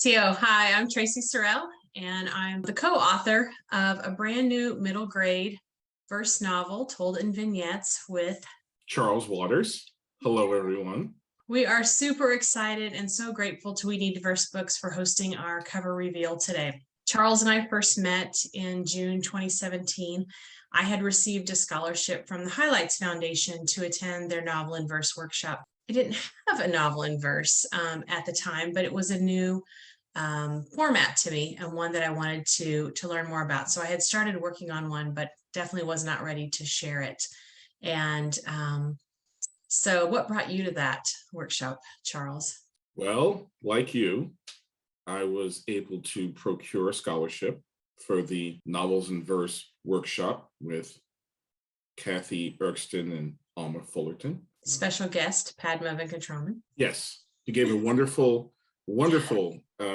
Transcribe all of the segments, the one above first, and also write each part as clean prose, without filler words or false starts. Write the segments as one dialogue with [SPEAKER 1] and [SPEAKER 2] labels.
[SPEAKER 1] Hi, I'm Traci Sorell, and I'm the co-author of a brand new middle grade verse novel told in vignettes with
[SPEAKER 2] Charles Waters. Hello, everyone.
[SPEAKER 1] We are super excited and so grateful to We Need Verse Books for hosting our cover reveal today. Charles and I first met in June 2017. I had received a scholarship from the Highlights Foundation to attend their novel in verse workshop. I didn't have a novel in verse at the time, but it was a new format to me and one that I wanted to learn more about. So I had started working on one, but definitely was not ready to share it. And so what brought you to that workshop, Charles?
[SPEAKER 2] Well, like you, I was able to procure a scholarship for the Novels in Verse workshop with Kathy Erkston and Alma Fullerton.
[SPEAKER 1] Special guest, Padma Venkatraman.
[SPEAKER 2] Yes, you gave a wonderful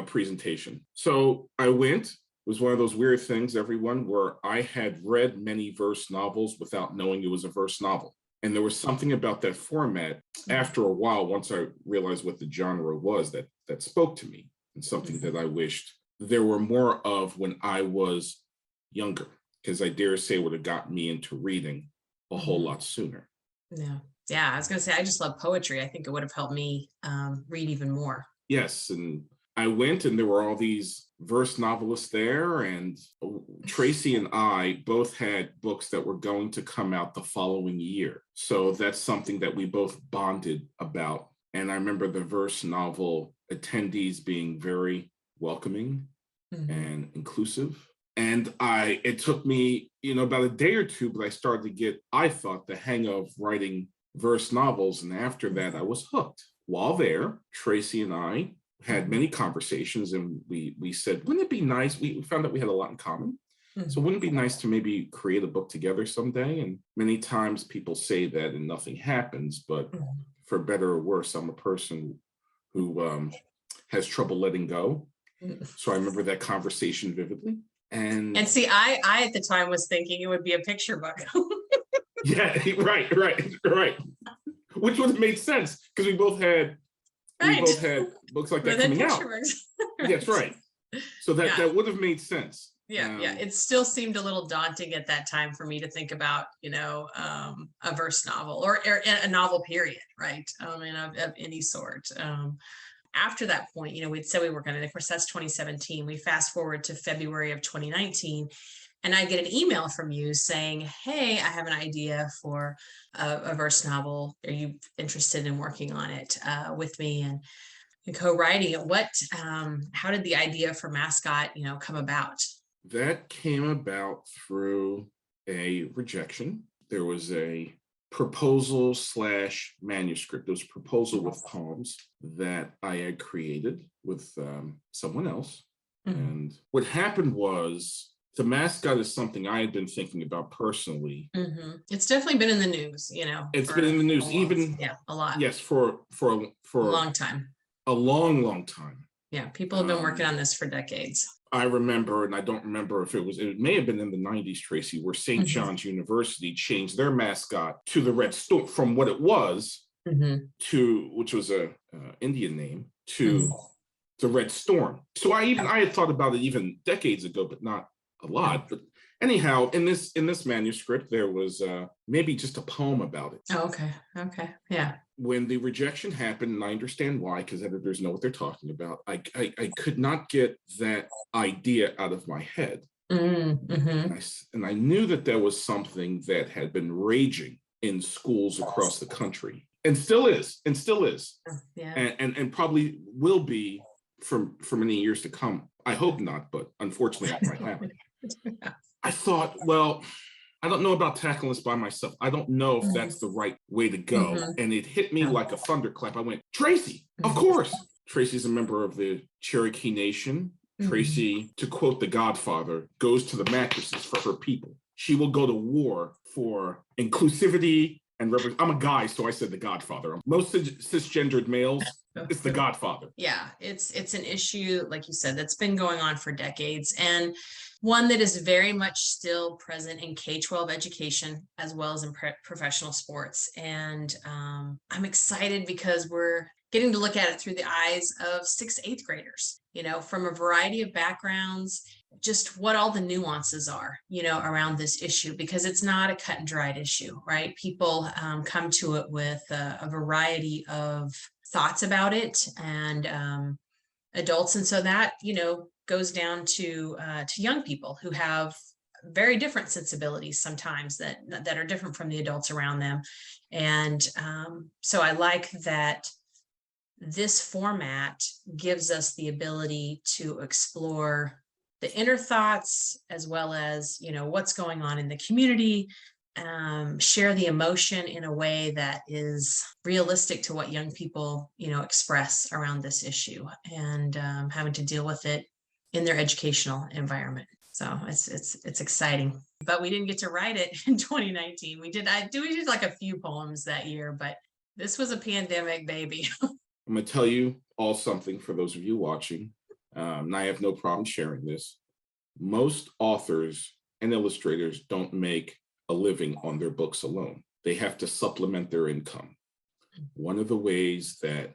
[SPEAKER 2] presentation. So I went. It was one of those weird things, everyone, where I had read many verse novels without knowing it was a verse novel. And there was something about that format after a while, once I realized what the genre was, that spoke to me, and something that I wished there were more of when I was younger, because I dare say it would have gotten me into reading a whole lot sooner.
[SPEAKER 1] Yeah, I was going to say, I just love poetry. I think it would have helped me read even more.
[SPEAKER 2] Yes, and I went, and there were all these verse novelists there, and Traci and I both had books that were going to come out the following year. So that's something that we both bonded about. And I remember the verse novel attendees being very welcoming and inclusive. And it took me, about a day or two, but I started to get, I thought, the hang of writing verse novels. And after that, I was hooked. While there, Traci and I had many conversations, and we said, wouldn't it be nice? We found that we had a lot in common. So wouldn't it be nice to maybe create a book together someday? And many times people say that and nothing happens, but for better or worse, I'm a person who has trouble letting go. So I remember that conversation vividly. And
[SPEAKER 1] see, I at the time was thinking it would be a picture book.
[SPEAKER 2] Yeah, right. Which would have made sense because we both had books like that coming out. Yes, right. So that would have made sense.
[SPEAKER 1] Yeah. It still seemed a little daunting at that time for me to think about, a verse novel or a novel period, right? Of any sort. After that point, we'd said we were going to, of course, that's 2017. We fast forward to February of 2019. And I get an email from you saying, hey, I have an idea for a verse novel. Are you interested in working on it with me and co-writing it? How did the idea for Mascot, come about?
[SPEAKER 2] That came about through a rejection. There was a proposal / manuscript. There was a proposal with poems that I had created with someone else. And what happened was, the Mascot is something I had been thinking about personally.
[SPEAKER 1] It's definitely been in the news,
[SPEAKER 2] It's been in the news,
[SPEAKER 1] a lot.
[SPEAKER 2] Yes, for
[SPEAKER 1] a long time.
[SPEAKER 2] A long time.
[SPEAKER 1] Yeah, people have been working on this for decades.
[SPEAKER 2] I remember, and I don't remember if it may have been in the 90s, Traci, where St. John's University changed their mascot to the Red Storm from what it was to, which was a Indian name, to the Red Storm. So I had thought about it even decades ago, but not a lot. But anyhow, in this manuscript, there was maybe just a poem about it.
[SPEAKER 1] Oh, okay. Yeah.
[SPEAKER 2] When the rejection happened, and I understand why, because editors know what they're talking about, I could not get that idea out of my head. And I knew that there was something that had been raging in schools across the country, and still is.
[SPEAKER 1] Yeah.
[SPEAKER 2] And probably will be for many years to come. I hope not, but unfortunately that might happen. I thought, well, I don't know about tackling this by myself. I don't know if that's the right way to go. And it hit me like a thunderclap. I went, Traci, of course. Traci's a member of the Cherokee Nation. Traci, to quote The Godfather, goes to the mattresses for her people. She will go to war for inclusivity and I'm a guy, so I said The Godfather. Most cisgendered males, it's The Godfather.
[SPEAKER 1] Yeah, it's an issue, like you said, that's been going on for decades, and one that is very much still present in K-12 education as well as in professional sports. And I'm excited because we're getting to look at it through the eyes of 6th, 8th graders, from a variety of backgrounds, just what all the nuances are, around this issue, because it's not a cut and dried issue, right? People come to it with a variety of thoughts about it, and adults. And so that, goes down to young people who have very different sensibilities sometimes that are different from the adults around them. And so I like that this format gives us the ability to explore the inner thoughts, as well as, what's going on in the community, share the emotion in a way that is realistic to what young people, express around this issue, and having to deal with it in their educational environment. So it's exciting. But we didn't get to write it in 2019. We did like a few poems that year, but this was a pandemic baby.
[SPEAKER 2] I'm going to tell you all something for those of you watching, and I have no problem sharing this. Most authors and illustrators don't make a living on their books alone. They have to supplement their income. One of the ways that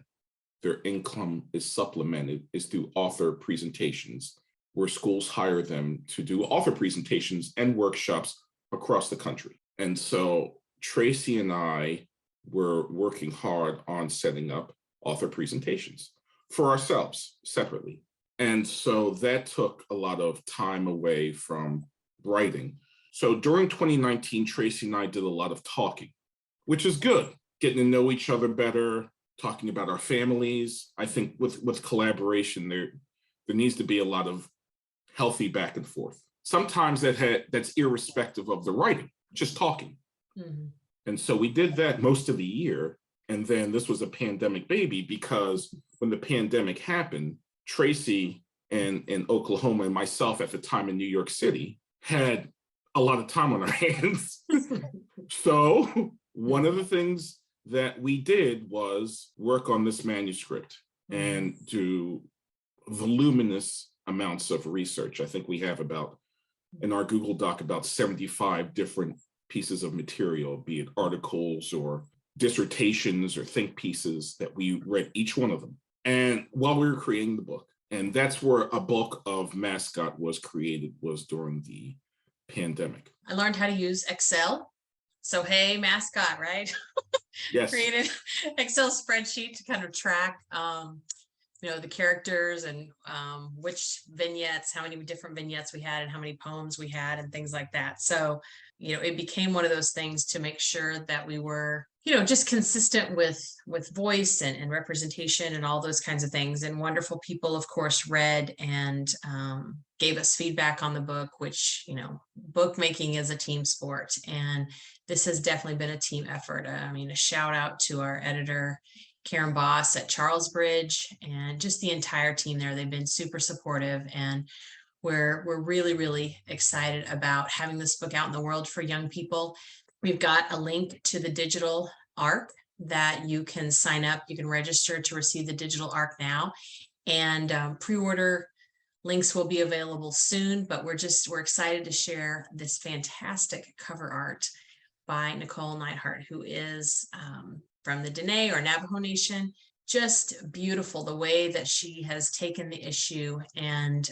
[SPEAKER 2] their income is supplemented is through author presentations, where schools hire them to do author presentations and workshops across the country. And so Traci and I were working hard on setting up author presentations for ourselves separately. And so that took a lot of time away from writing. So during 2019, Traci and I did a lot of talking, which is good, getting to know each other better, talking about our families. I think with collaboration, there needs to be a lot of healthy back and forth. Sometimes that's irrespective of the writing, just talking. Mm-hmm. And so we did that most of the year. And then this was a pandemic baby, because when the pandemic happened, Traci in Oklahoma and myself at the time in New York City had a lot of time on our hands. So one of the things that we did was work on this manuscript and do voluminous amounts of research. I think we have in our Google Doc, about 75 different pieces of material, be it articles or dissertations or think pieces, that we read each one of them. And while we were creating the book, and that's where a bulk of Mascot was created, was during the pandemic.
[SPEAKER 1] I learned how to use Excel. So, hey, Mascot, right?
[SPEAKER 2] Yes.
[SPEAKER 1] Created Excel spreadsheet to kind of track, the characters and which vignettes, how many different vignettes we had and how many poems we had and things like that. So, it became one of those things to make sure that we were, just consistent with voice and representation and all those kinds of things. And wonderful people, of course, read and gave us feedback on the book, which, bookmaking is a team sport. And this has definitely been a team effort. A shout out to our editor, Karen Boss at Charlesbridge, and just the entire team there. They've been super supportive, and we're really, really excited about having this book out in the world for young people. We've got a link to the digital ARC that you can sign up. You can register to receive the digital ARC now, and pre-order links will be available soon. But we're excited to share this fantastic cover art by Nicole Neidhart, who is from the Dene or Navajo Nation. Just beautiful the way that she has taken the issue and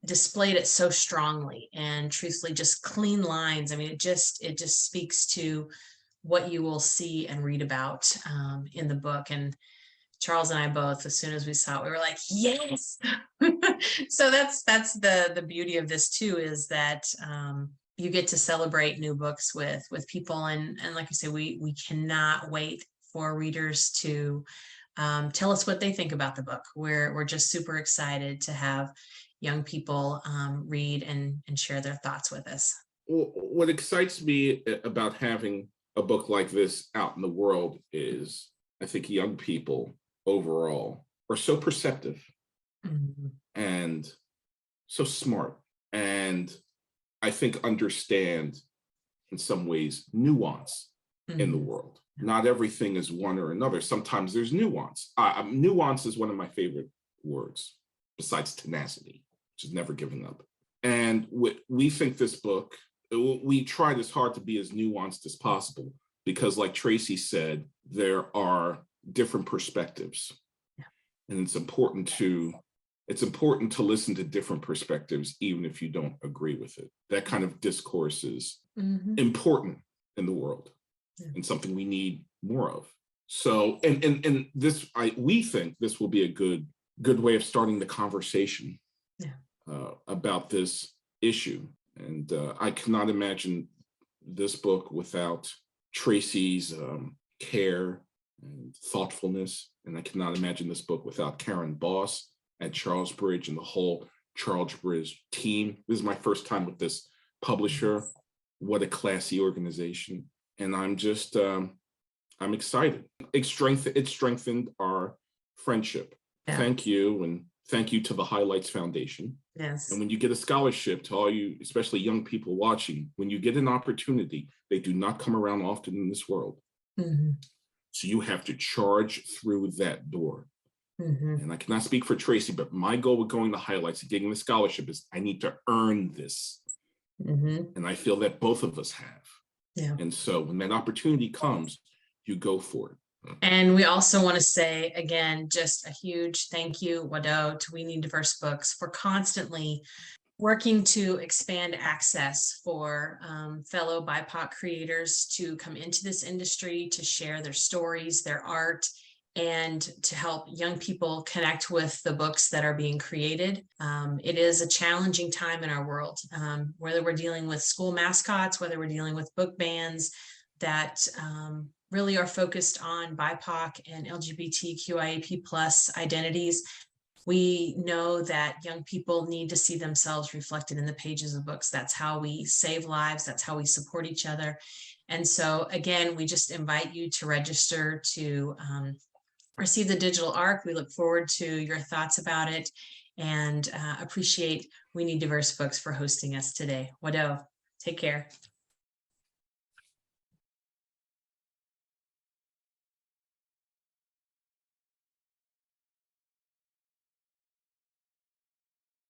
[SPEAKER 1] displayed it so strongly and truthfully, just clean lines. It just speaks to what you will see and read about in the book. And Charles and I both, as soon as we saw it, we were like, yes. So that's the beauty of this too, is that you get to celebrate new books with people. And like I say, we cannot wait for readers to tell us what they think about the book. We're just super excited to have young people read and share their thoughts with us.
[SPEAKER 2] What excites me about having a book like this out in the world is, I think young people overall are so perceptive and so smart, and I think understand in some ways nuance in the world. Not everything is one or another. Sometimes there's nuance. Nuance is one of my favorite words, besides tenacity, which is never giving up. And we think this book, we tried as hard to be as nuanced as possible, because like Traci said, there are different perspectives.
[SPEAKER 1] Yeah.
[SPEAKER 2] And it's important to listen to different perspectives, even if you don't agree with it. That kind of discourse is important in the world, and something we need more of. So, and this, we think this will be a good way of starting the conversation about this issue. And I cannot imagine this book without Traci's care and thoughtfulness. And I cannot imagine this book without Karen Boss at Charlesbridge and the whole Charlesbridge team. This is my first time with this publisher. What a classy organization. And I'm just, I'm excited. It strengthened our friendship. Yeah. Thank you. And thank you to the Highlights Foundation.
[SPEAKER 1] Yes.
[SPEAKER 2] And when you get a scholarship, to all you, especially young people watching, when you get an opportunity, they do not come around often in this world. So you have to charge through that door. And I cannot speak for Traci, but my goal with going to Highlights and getting the scholarship is I need to earn this. And I feel that both of us have. Yeah. And so when that opportunity comes, you go for it.
[SPEAKER 1] And we also want to say, again, just a huge thank you, Wado, to We Need Diverse Books for constantly working to expand access for fellow BIPOC creators to come into this industry, to share their stories, their art, and to help young people connect with the books that are being created. It is a challenging time in our world, whether we're dealing with school mascots, whether we're dealing with book bans that really are focused on BIPOC and LGBTQIAP+ identities. We know that young people need to see themselves reflected in the pages of books. That's how we save lives. That's how we support each other. And so again, we just invite you to register to receive the digital ARC. We look forward to your thoughts about it, and appreciate We Need Diverse Books for hosting us today. Wado, take care.